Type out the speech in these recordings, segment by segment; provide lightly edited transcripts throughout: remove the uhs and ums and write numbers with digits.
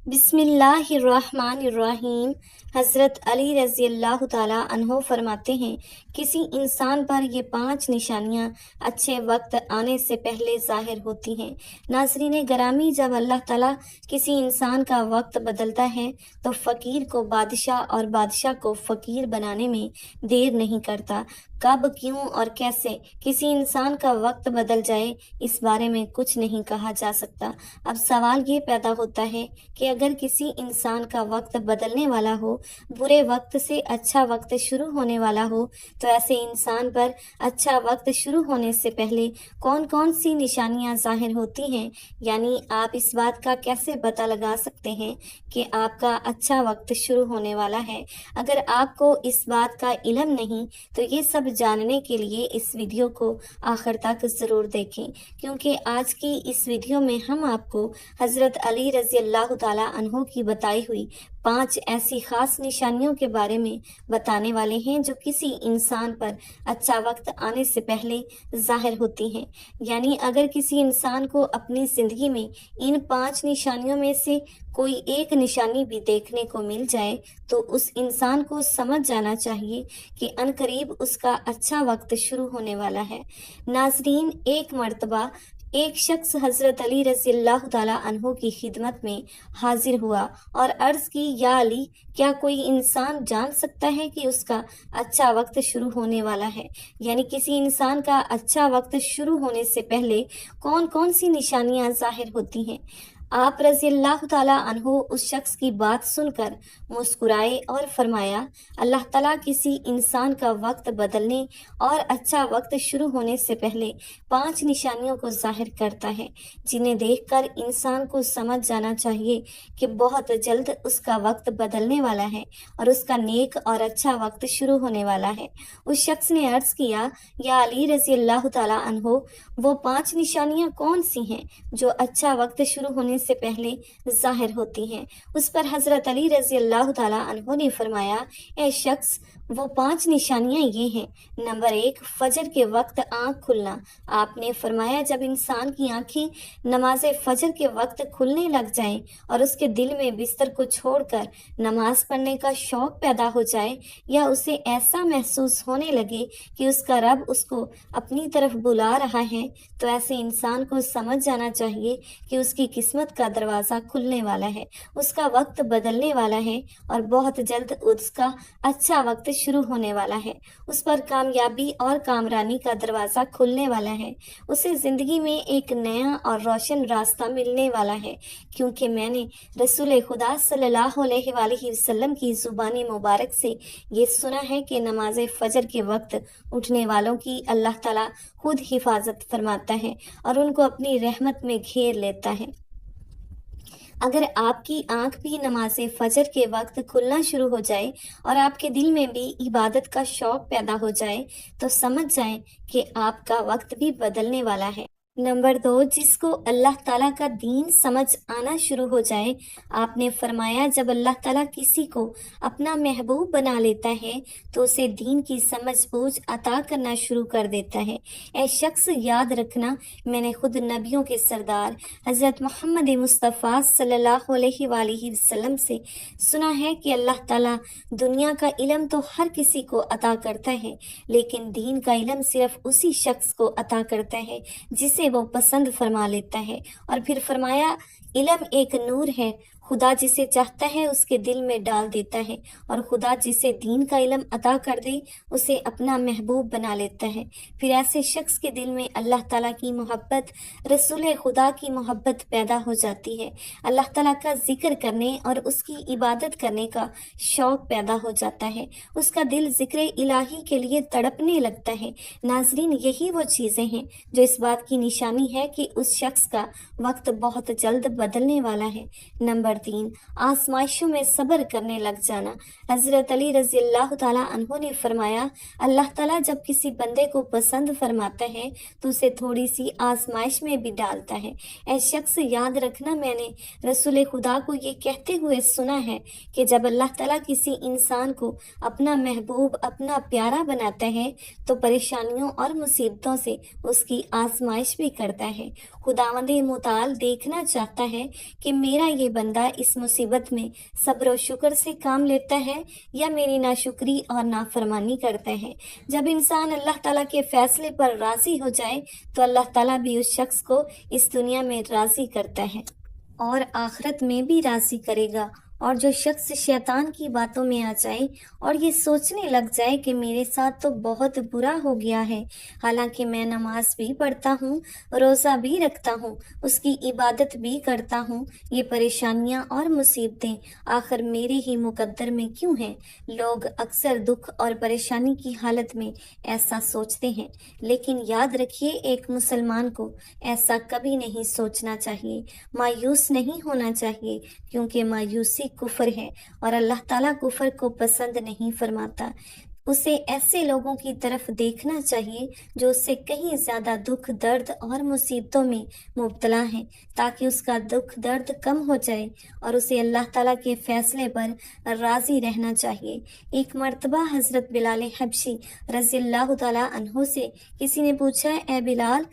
बिस्मिल्लाहिर्रहमानिर्रहीम। हज़रत अली रज़ी अल्लाह ताला अन्हो फरमाते हैं, किसी इंसान पर ये 5 निशानियां अच्छे वक्त आने से पहले ज़ाहिर होती हैं। नाज़रीन गिरामी, जब अल्लाह ताला किसी इंसान का वक्त बदलता है तो फ़कीर को बादशाह और बादशाह को फ़कीर बनाने में देर नहीं करता। कब, क्यों और कैसे किसी इंसान का वक्त बदल जाए, इस बारे में कुछ नहीं कहा जा सकता। अब सवाल ये पैदा होता है कि अगर किसी इंसान का वक्त बदलने वाला हो, बुरे वक्त से अच्छा वक्त शुरू होने वाला हो, तो ऐसे इंसान पर अच्छा वक्त शुरू होने से पहले कौन कौन सी निशानियां जाहिर होती हैं। यानी आप इस बात का कैसे पता लगा सकते हैं कि आपका अच्छा वक्त शुरू होने वाला है। अगर आपको इस बात का इल्म नहीं तो ये सब जानने के लिए इस वीडियो को आखिर तक ज़रूर देखें, क्योंकि आज की इस वीडियो में हम आपको हज़रत अली रज़ी अल्लाह ताला अन्हो की बताई हुई 5 ऐसी खास निशानियों के बारे में बताने वाले हैं जो किसी इंसान पर अच्छा वक्त आने से पहले जाहिर होती हैं। यानी अगर किसी इंसान को अपनी ज़िंदगी में इन 5 निशानियों में से कोई एक निशानी भी देखने को मिल जाए तो उस इंसान को समझ जाना चाहिए कि अनकरीब उसका अच्छा वक्त शुरू होने वाला है। नाजरीन, एक मर्तबा एक शख्स हज़रत अली रज़ी अल्लाह ताला अन्हो की खिदमत में हाजिर हुआ और अर्ज़ की, या अली, क्या कोई इंसान जान सकता है कि उसका अच्छा वक्त शुरू होने वाला है? यानी किसी इंसान का अच्छा वक्त शुरू होने से पहले कौन कौन सी निशानियां जाहिर होती हैं। आप रज़ी अल्लाह ताला अन्हो उस शख्स की बात सुनकर मुस्कुराए और फरमाया, अल्लाह ताला किसी इंसान का वक्त बदलने और अच्छा वक्त शुरू होने से पहले 5 निशानियों को जाहिर करता है, जिन्हें देखकर इंसान को समझ जाना चाहिए कि बहुत जल्द उसका वक्त बदलने वाला है और उसका नेक और अच्छा वक्त शुरू होने वाला है। उस शख्स ने अर्ज किया, या अली रज़ी अल्लाह ताला अन्हो, वो 5 निशानियां कौन सी हैं जो अच्छा वक्त शुरू होने से पहले जाहिर होती हैं। उस पर हजरत अली रज़ी अल्लाह ताला अन्हो ने फरमाया, ए शख्स, वो 5 निशानियां ये हैं। नंबर 1, फजर के वक्त आंख खुलना। आपने फरमाया, जब इंसान की आंखें नमाज फजर के वक्त खुलने लग जाएं और उसके दिल में बिस्तर को छोड़कर नमाज पढ़ने का शौक पैदा हो जाए, या उसे ऐसा महसूस होने लगे कि उसका रब उसको अपनी तरफ बुला रहा है, तो ऐसे इंसान को समझ जाना चाहिए कि उसकी किस्मत का दरवाज़ा खुलने वाला है, उसका वक्त बदलने वाला है और बहुत जल्द उसका अच्छा वक्त शुरू होने वाला है। उस पर कामयाबी और कामरानी का दरवाज़ा खुलने वाला है। उसे ज़िंदगी में एक नया और रोशन रास्ता मिलने वाला है, क्योंकि मैंने रसूल खुदा सल्लल्लाहु अलैहि वसल्लम की ज़ुबानी मुबारक से ये सुना है कि नमाज फजर के वक्त उठने वालों की अल्लाह ताला खुद हिफाजत फरमाता है और उनको अपनी रहमत में घेर लेता है। अगर आपकी आंख भी नमाज फजर के वक्त खुलना शुरू हो जाए और आपके दिल में भी इबादत का शौक पैदा हो जाए, तो समझ जाएं कि आपका वक्त भी बदलने वाला है। नंबर 2, जिसको अल्लाह ताला का दीन समझ आना शुरू हो जाए। आपने फरमाया, जब अल्लाह ताला किसी को अपना महबूब बना लेता है तो उसे दीन की समझ बूझ अता करना शुरू कर देता है। ऐ शख्स, याद रखना, मैंने खुद नबियों के सरदार हज़रत मोहम्मद मुस्तफ़ा सल्लल्लाहु अलैहि वसल्लम से सुना है कि अल्लाह ताला दुनिया का इल्म तो हर किसी को अता करता है, लेकिन दीन का इल्म सिर्फ उसी शख्स को अता करता है जिसे वो पसंद फरमा लेता है। और फिर फरमाया, इल्म एक नूर है, खुदा जिसे चाहता है उसके दिल में डाल देता है, और खुदा जिसे दीन का इल्म अता कर दे उसे अपना महबूब बना लेता है। फिर ऐसे शख्स के दिल में अल्लाह ताला की मोहब्बत, रसूल खुदा की मोहब्बत पैदा हो जाती है। अल्लाह ताला का जिक्र करने और उसकी इबादत करने का शौक पैदा हो जाता है। उसका दिल जिक्र इलाही के लिए तड़पने लगता है। नाजरीन, यही वो चीज़ें हैं जो इस बात की निशानी है कि उस शख्स का वक्त बहुत जल्द बदलने वाला है। नंबर 3, आजमाइशों में सब्र करने लग जाना। हजरत अली रज़ी अल्लाह ताला अन्हो ने फरमाया, अल्लाह ताला जब किसी बंदे को पसंद फरमाता है तो उसे थोड़ी सी आजमाइश में भी डालता है। ऐ शख्स, याद रखना, मैंने रसूल खुदा को ये कहते हुए सुना है कि जब अल्लाह ताला किसी इंसान को अपना महबूब, अपना प्यारा बनाता है तो परेशानियों और मुसीबतों से उसकी आजमाइश भी करता है। खुदावंद मुताल देखना चाहता है कि मेरा ये बंदा ताला इस मुसीबत में सब्र और शुक्र से काम लेता है या मेरी नाशुक्री और नाफरमानी करता है। जब इंसान अल्लाह ताला के फैसले पर राजी हो जाए तो अल्लाह ताला भी उस शख्स को इस दुनिया में राजी करता है और आखिरत में भी राजी करेगा। और जो शख्स शैतान की बातों में आ जाए और ये सोचने लग जाए कि मेरे साथ तो बहुत बुरा हो गया है, हालांकि मैं नमाज भी पढ़ता हूँ, रोज़ा भी रखता हूँ, उसकी इबादत भी करता हूँ, ये परेशानियाँ और मुसीबतें आखिर मेरे ही मुकद्दर में क्यों हैं? लोग अक्सर दुख और परेशानी की हालत में ऐसा सोचते हैं, लेकिन याद रखिए एक मुसलमान को ऐसा कभी नहीं सोचना चाहिए, मायूस नहीं होना चाहिए, क्योंकि मायूसी कुफ्र है और अल्लाह ताला कुफ्र को पसंद नहीं फरमाता। उसे ऐसे लोगों की तरफ देखना चाहिए जो उससे कहीं ज्यादा दुख दर्द और मुसीबतों में मुब्तला हैं, ताकि उसका दुख दर्द कम हो जाए और उसे अल्लाह ताला के फैसले पर राजी रहना चाहिए। एक मर्तबा हजरत बिलाल हबशी रज़ियल्लाहु ताला अन्हु से किसी ने पूछा, ए बिलाल,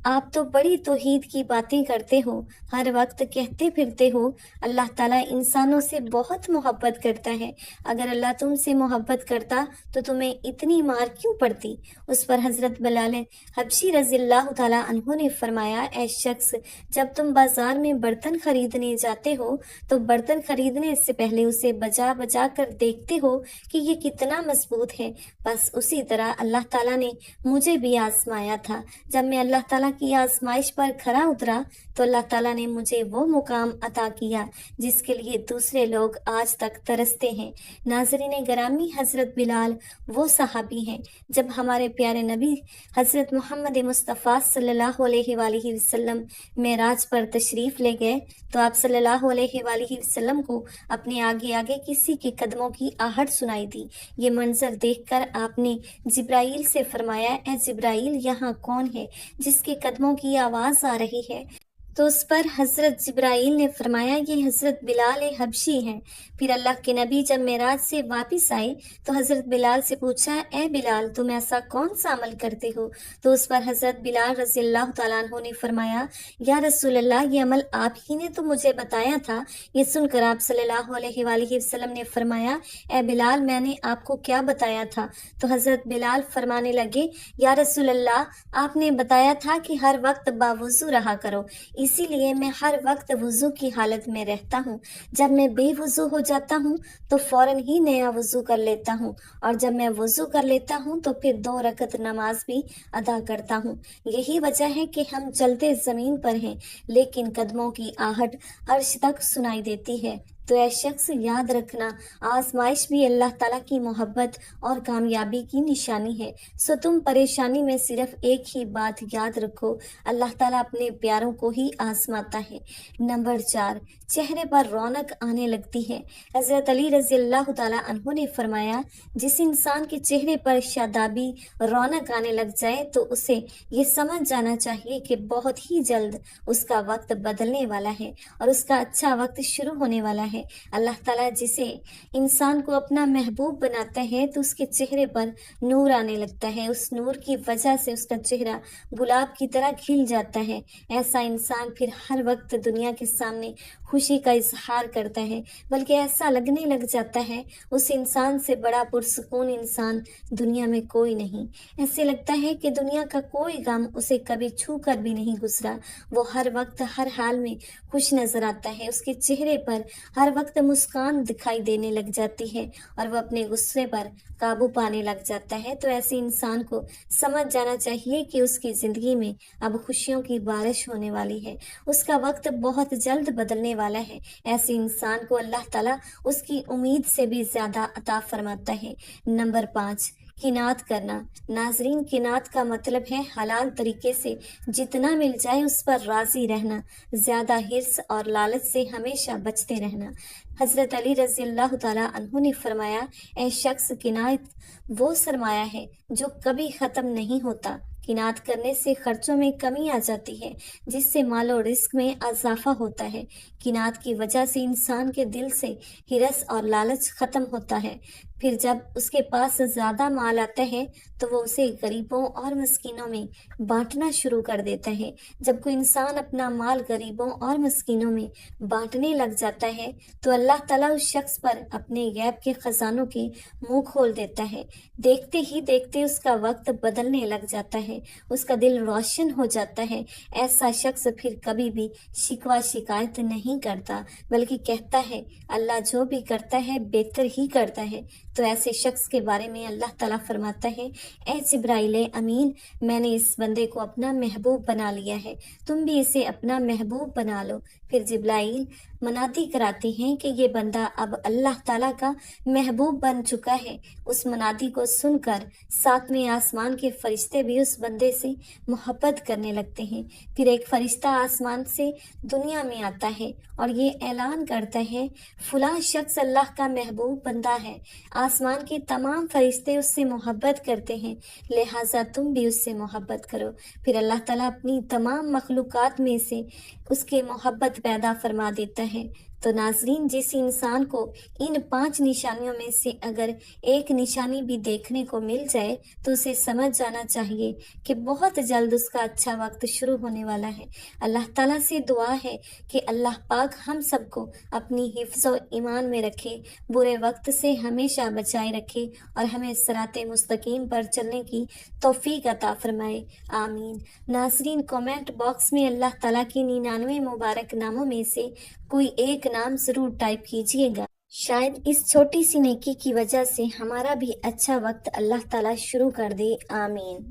आप तो बड़ी तौहीद की बातें करते हो, हर वक्त कहते फिरते हो अल्लाह ताला इंसानों से बहुत मोहब्बत करता है। अगर अल्लाह तुमसे मोहब्बत करता तो तुम्हें इतनी मार क्यों पड़ती? उस पर हजरत बिलाल हबशी रज़ियल्लाहु ताला अन्हु ने फरमाया, ऐ शख्स, जब तुम बाजार में बर्तन खरीदने जाते हो तो बर्तन खरीदने से पहले उसे बजा बजा कर देखते हो कि ये कितना मजबूत है। बस उसी तरह अल्लाह ताला ने मुझे भी आजमाया था। जब मैं अल्लाह ताला की आजमाइश पर खरा उतरा तो अल्लाह ताला ने मुझे वो मुकाम अता किया जिसके लिए दूसरे लोग आज तक तरसते हैं। नाज़रीन गिरामी, हजरत बिलाल वो सहाबी हैं जब हमारे प्यारे नबी हजरत मोहम्मद मुस्तफ़ा सल्लल्लाहु अलैहि वसल्लम मेराज पर तशरीफ़ ले गए तो आप सल्लल्लाहु अलैहि वसल्लम को अपने आगे आगे किसी के कदमों की आहट सुनाई दी। ये मंजर देखकर आपने जिब्राइल से फरमाया, ए जिब्राइल, यहाँ कौन है जिसके कदमों की आवाज आ रही है? तो उस पर हजरत जिब्राइल ने फरमाया, ये हजरत बिलाल हबशी हैं। फिर अल्लाह के नबी जब मेराज से वापस आए तो हजरत बिलाल से पूछा, ए बिलाल, तुम ऐसा कौन सा अमल करते हो? तो उस पर हजरत बिलाल रज़ियल्लाहु ताला अन्हु ने फरमाया, या रसूल अल्लाह, ये अमल आप ही ने तो मुझे बताया था। ये सुनकर आप सल्लल्लाहु अलैहि वसल्लम ने फरमाया, ए बिलाल, मैंने आपको क्या बताया था? तो हजरत बिलाल फरमाने लगे, या रसूल अल्लाह, आपने बताया था कि हर वक्त बावुज़ू रहा करो, इसीलिए मैं हर वक्त वुजू की हालत में रहता हूँ। जब मैं बेवुजू हो जाता हूँ तो फौरन ही नया वुजू कर लेता हूँ और जब मैं वुजू कर लेता हूँ तो फिर 2 रकत नमाज भी अदा करता हूँ। यही वजह है कि हम चलते ज़मीन पर हैं लेकिन कदमों की आहट अर्श तक सुनाई देती है। तो ऐ शख्स, याद रखना, आजमाइश भी अल्लाह ताला की मोहब्बत और कामयाबी की निशानी है। सो तुम परेशानी में सिर्फ एक ही बात याद रखो, अल्लाह ताला अपने प्यारों को ही आजमाता है। नंबर 4, चेहरे पर रौनक आने लगती है। हजरत अली रज़ियल्लाहु ताला अन्हु ने फरमाया, जिस इंसान के चेहरे पर शादाबी रौनक आने लग जाए तो उसे ये समझ जाना चाहिए कि बहुत ही जल्द उसका वक्त बदलने वाला है और उसका अच्छा वक्त शुरू होने वाला है। अल्लाह ताला जिसे इंसान को अपना महबूब बनाता है तो उसके चेहरे पर नूर आने लगता है। उस नूर की वजह से उसका चेहरा गुलाब की तरह खिल जाता है। ऐसा इंसान फिर हर वक्त दुनिया के सामने खुशी का इजहार करता है, बल्कि ऐसा लगने लग जाता है उस इंसान से बड़ा पुरसुकून इंसान दुनिया में कोई नहीं। ऐसे लगता है कि दुनिया का कोई गम उसे कभी छू कर भी नहीं गुजरा। वो हर वक्त हर हाल में खुश नजर आता है। उसके चेहरे पर हर वक्त मुस्कान दिखाई देने लग जाती है और वह अपने गुस्से पर काबू पाने लग जाता है। तो ऐसे इंसान को समझ जाना चाहिए कि उसकी जिंदगी में अब खुशियों की बारिश होने वाली है, उसका वक्त बहुत जल्द बदलने वाला है। ऐसे इंसान को अल्लाह ताला उसकी उम्मीद से भी ज्यादा अता फरमाता है। नंबर 5, किनात करना। नाजरीन, किनात का मतलब है हलाल तरीके से जितना मिल जाए उस पर राजी रहना, ज्यादा हिर्स और लालच से हमेशा बचते रहना। हजरत अली रज़ियल्लाहु ताला अन्हु ने फरमाया, ऐ शख्स, किनात वो सरमाया है जो कभी खत्म नहीं होता। قناعت کرنے سے خرچوں میں کمی آ جاتی ہے، جس سے مال و رزق میں اضافہ ہوتا ہے۔ قناعت کی وجہ سے انسان کے دل سے ہرس اور لالچ ختم ہوتا ہے۔ پھر جب اس کے پاس زیادہ مال آتا ہے تو وہ اسے غریبوں اور مسکینوں میں بانٹنا شروع کر دیتا ہے۔ جب کوئی انسان اپنا مال غریبوں اور مسکینوں میں بانٹنے لگ جاتا ہے تو اللہ تعالیٰ اس شخص پر اپنے غیب کے خزانوں کے منہ کھول دیتا ہے۔ دیکھتے ہی دیکھتے اس کا وقت بدلنے لگ جاتا ہے، اس کا دل روشن ہو جاتا ہے۔ ایسا شخص پھر کبھی بھی شکوہ شکایت نہیں کرتا، بلکہ کہتا ہے اللہ جو بھی کرتا ہے بہتر ہی کرتا ہے۔ تو ایسے شخص کے بارے میں اللہ تعالیٰ فرماتا ہے، اے جبرائیل امین، میں نے اس بندے کو اپنا محبوب بنا لیا ہے، تم بھی اسے اپنا محبوب بنا لو۔ پھر جبرائیل منادی کراتے ہیں کہ یہ بندہ اب اللہ تعالیٰ کا محبوب بن چکا ہے۔ اس منادی کو سن کر ساتویں آسمان کے فرشتے بھی اس بندے سے محبت کرنے لگتے ہیں۔ پھر ایک فرشتہ آسمان سے دنیا میں آتا ہے اور یہ اعلان کرتا ہے فلاں شخص اللہ کا محبوب بندہ ہے، آسمان کے تمام فرشتے اس سے محبت کرتے ہیں، لہٰذا تم بھی اس سے محبت کرو۔ پھر اللہ تعالیٰ اپنی تمام مخلوقات میں سے اس کے محبت پیدا فرما دیتا ہے۔ تو ناظرین، جس انسان کو ان 5 نشانیوں میں سے اگر ایک نشانی بھی دیکھنے کو مل جائے تو اسے سمجھ جانا چاہیے کہ بہت جلد اس کا اچھا وقت شروع ہونے والا ہے۔ اللہ تعالیٰ سے دعا ہے کہ اللہ پاک ہم سب کو اپنی حفظ و ایمان میں رکھے، برے وقت سے ہمیشہ بچائے رکھے اور ہمیں صراط مستقیم پر چلنے کی توفیق عطا فرمائے، آمین۔ ناظرین، کومنٹ باکس میں اللہ تعالیٰ کی 99 مبارک ناموں میں سے کوئی ایک نام ضرور ٹائپ کیجیے گا، شاید اس چھوٹی سی نیکی کی وجہ سے ہمارا بھی اچھا وقت اللہ تعالیٰ شروع کر دے، آمین۔